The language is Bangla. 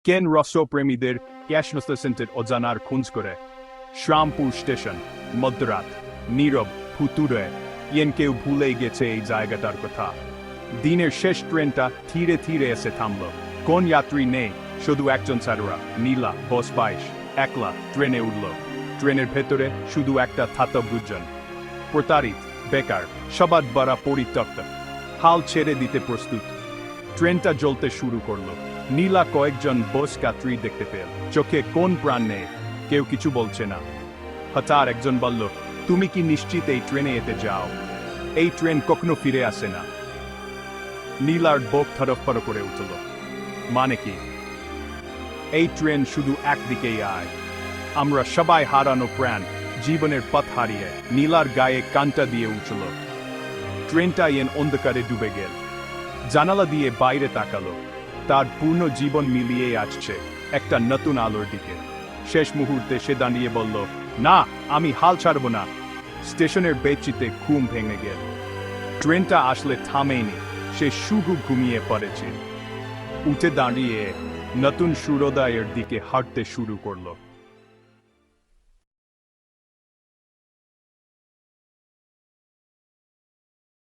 কেন রসপ্রেমীদের ক্যাশনস্তেন্টের অজানার খুঁজ করে শ্রামপুর স্টেশন মধ্যরাত নীরব ফুতুরে ইয়েন কেউ ভুলে গেছে এই জায়গাটার কথা দিনের শেষ ট্রেনটা ধীরে ধীরে এসে থামল কোন যাত্রী নেই শুধু একজন ছাড়া নীলা বস 22 একলা ট্রেনে উঠল ট্রেনের ভেতরে শুধু একটা থাতব গুজন প্রতারিত বেকার সবার বড় পরিত্যক্ত হাল ছেড়ে দিতে প্রস্তুত ট্রেনটা জ্বলতে শুরু করলো নীলা কয়েকজন বস যাত্রী দেখতে পেল চোখে কোন প্রাণ নেই কেউ কিছু বলছে না হঠাৎ একজন বলল তুমি কি নিশ্চিত এই ট্রেনে এতে যাও এই ট্রেন কখনো ফিরে আসে না নীলার বুক ধড়ফড় করে উঠল মানে কি এই ট্রেন শুধু একদিকেই আয় আমরা সবাই হারানো প্রাণ জীবনের পথ হারিয়ে নীলার গায়ে কান্টা দিয়ে উঠল ট্রেনটা এন অন্ধকারে ডুবে গেল জানালা দিয়ে বাইরে তাকালো তার পূর্ণ জীবন মিলিয়ে আসছে একটা নতুন আলোর দিকে শেষ মুহূর্তে সে দাঁড়িয়ে বলল না আমি হাল ছাড়ব না স্টেশনের বেচিতে ঘুম ভেঙে গেল ট্রেনটা আসলে থামেনি সে শুধু ঘুমিয়ে পড়েছে উঠে দাঁড়িয়ে নতুন সূর্যোদয়ের দিকে হাঁটতে শুরু করলো